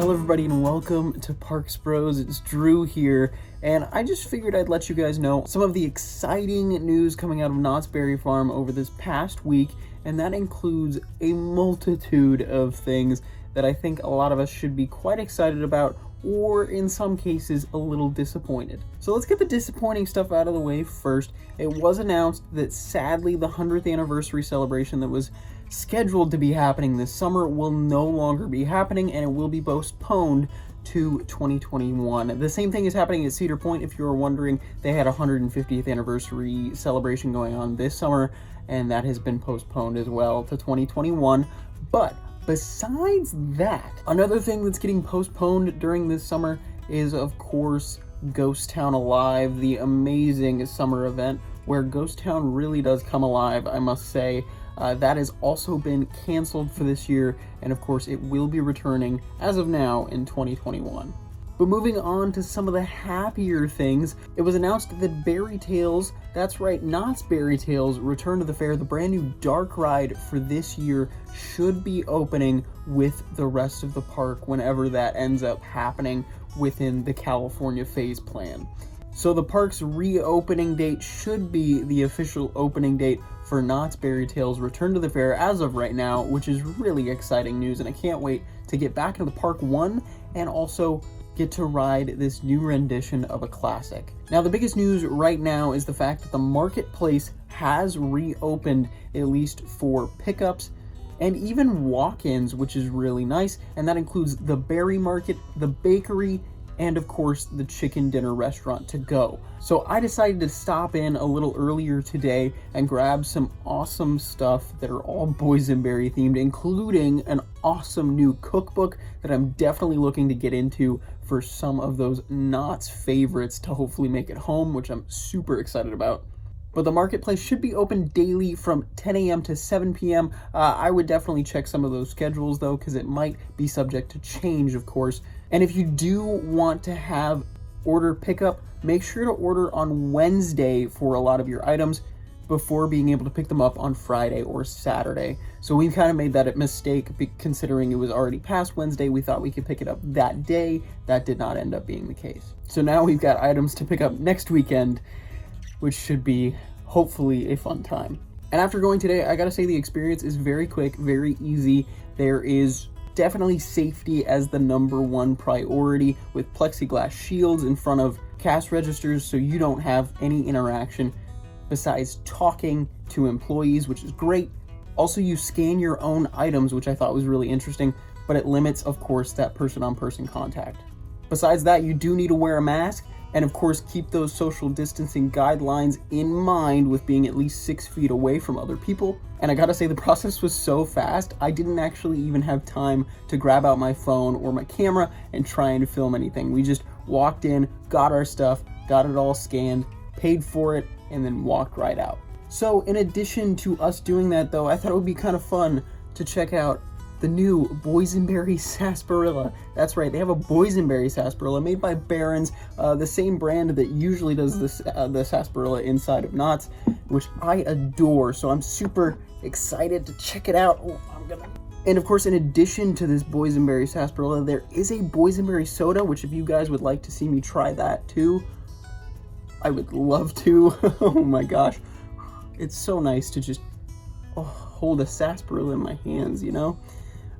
Hello everybody and welcome to Parks Bros. It's Drew here, and I just figured I'd let you guys know some of the exciting news coming out of Knott's Berry Farm over this past week, and that includes a multitude of things that I think a lot of us should be quite excited about, or in some cases a little disappointed. So let's get the disappointing stuff out of the way first. It was announced that sadly the 100th anniversary celebration that was scheduled to be happening this summer will no longer be happening, and it will be postponed to 2021. The same thing is happening at Cedar Point. If you were wondering, they had a 150th anniversary celebration going on this summer, and that has been postponed as well to 2021. But besides that, another thing that's getting postponed during this summer is, of course, Ghost Town Alive, the amazing summer event where Ghost Town really does come alive, I must say. That has also been canceled for this year, and of course it will be returning as of now in 2021. But moving on to some of the happier things, it was announced that Berry Tales, that's right, Knott's Berry Tales, return to the fair. The brand new dark ride for this year should be opening with the rest of the park whenever that ends up happening within the California phase plan. So the park's reopening date should be the official opening date for Knott's Berry Tales return to the fair as of right now, which is really exciting news, and I can't wait to get back into the park and also get to ride this new rendition of a classic. Now, the biggest news right now is the fact that the marketplace has reopened, at least for pickups and even walk-ins, which is really nice, and that includes the berry market, the bakery, and of course the chicken dinner restaurant to go. So I decided to stop in a little earlier today and grab some awesome stuff that are all boysenberry themed, including an awesome new cookbook that I'm definitely looking to get into for some of those Knott's favorites to hopefully make it home, which I'm super excited about. But the marketplace should be open daily from 10 a.m. to 7 p.m. I would definitely check some of those schedules though, because it might be subject to change, of course. And if you do want to have order pickup, make sure to order on Wednesday for a lot of your items before being able to pick them up on Friday or Saturday. So we've kind of made that a mistake, considering it was already past Wednesday. We thought we could pick it up that day. That did not end up being the case. So now we've got items to pick up next weekend, which should be hopefully a fun time. And after going today, I gotta say the experience is very quick, very easy. There is definitely safety as the number one priority, with plexiglass shields in front of cash registers so you don't have any interaction besides talking to employees, which is great. Also, you scan your own items, which I thought was really interesting, but it limits, of course, that person-on-person contact. Besides that, you do need to wear a mask, and of course keep those social distancing guidelines in mind with being at least 6 feet away from other people. And I gotta say, the process was so fast, I didn't actually even have time to grab out my phone or my camera and try and film anything. We just walked in, got our stuff, got it all scanned, paid for it, and then walked right out. So in addition to us doing that though, I thought it would be kind of fun to check out the new Boysenberry Sarsaparilla. That's right, they have a Boysenberry Sarsaparilla made by Barron's, the same brand that usually does this, the sarsaparilla inside of Knott's, which I adore. So I'm super excited to check it out. And of course, in addition to this Boysenberry Sarsaparilla, there is a Boysenberry soda, which if you guys would like to see me try that too, I would love to. Oh my gosh, it's so nice to just hold a sarsaparilla in my hands, you know?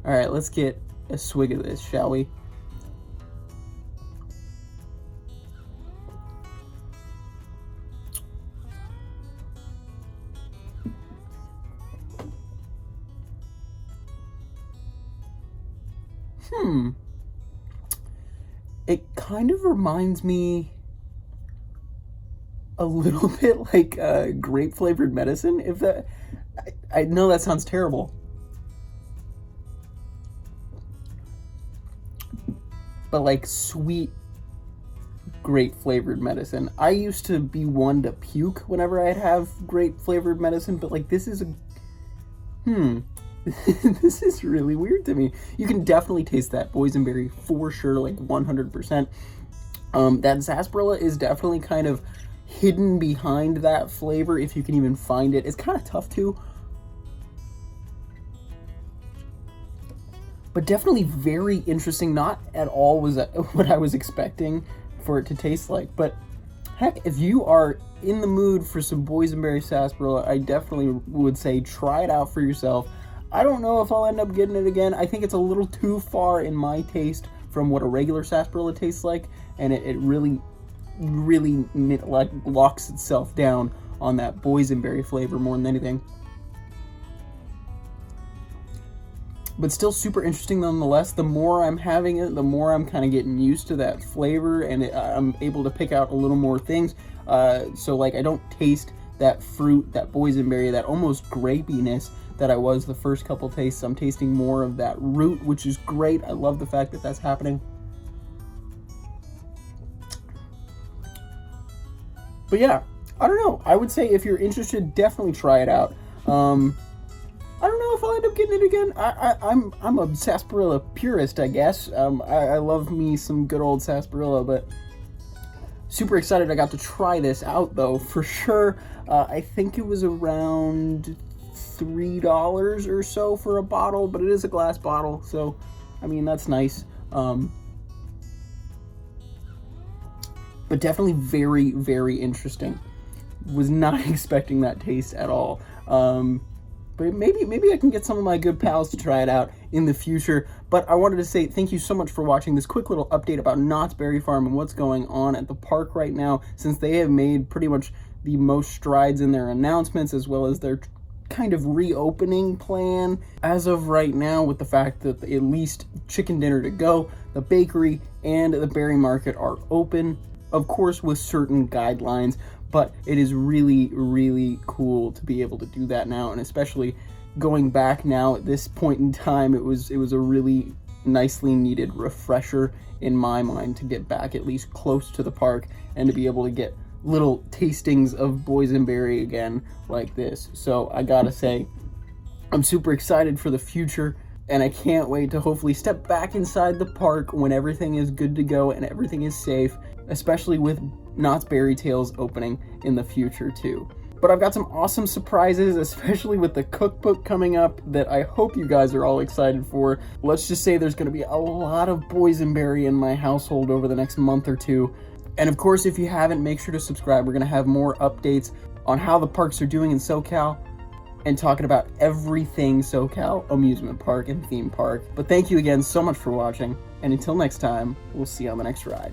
All right, let's get a swig of this, shall we? It kind of reminds me a little bit like grape flavored medicine, if that, I know that sounds terrible, but like sweet grape flavored medicine. I used to be one to puke whenever I'd have grape flavored medicine, but like this is this is really weird to me. You can definitely taste that boysenberry for sure, like 100%. That sarsaparilla is definitely kind of hidden behind that flavor, if you can even find it. It's kind of tough to, but definitely very interesting. Not at all was what I was expecting for it to taste like, but heck, if you are in the mood for some Boysenberry Sarsaparilla, I definitely would say try it out for yourself. I don't know if I'll end up getting it again. I think it's a little too far in my taste from what a regular sarsaparilla tastes like, and it really like locks itself down on that boysenberry flavor more than anything. But still super interesting nonetheless. The more I'm having it, the more I'm kind of getting used to that flavor, and I'm able to pick out a little more things. So like I don't taste that fruit, that boysenberry, that almost grapiness that I was the first couple tastes. I'm tasting more of that root, which is great. I love the fact that that's happening. But yeah, I don't know. I would say if you're interested, definitely try it out. I don't know if I'll end up getting it again. I'm a sarsaparilla purist, I guess. I love me some good old sarsaparilla, but super excited I got to try this out though, for sure. I think it was around $3 or so for a bottle, but it is a glass bottle, so I mean that's nice. But definitely very, very interesting. Was not expecting that taste at all. But maybe I can get some of my good pals to try it out in the future. But I wanted to say thank you so much for watching this quick little update about Knott's Berry Farm and what's going on at the park right now, since they have made pretty much the most strides in their announcements as well as their kind of reopening plan as of right now, with the fact that at least Chicken Dinner to Go, the bakery, and the berry market are open, of course with certain guidelines. But it is really, really cool to be able to do that now, and especially going back now at this point in time, it was a really nicely needed refresher in my mind to get back at least close to the park and to be able to get little tastings of boysenberry again like this. So I gotta say, I'm super excited for the future, and I can't wait to hopefully step back inside the park when everything is good to go and everything is safe, especially with Knott's Berry Tales opening in the future too. But I've got some awesome surprises, especially with the cookbook coming up, that I hope you guys are all excited for. Let's just say there's going to be a lot of boysenberry in my household over the next month or two. And of course, if you haven't, make sure to subscribe. We're going to have more updates on how the parks are doing in SoCal and talking about everything SoCal amusement park and theme park. But thank you again so much for watching, and until next time, we'll see you on the next ride.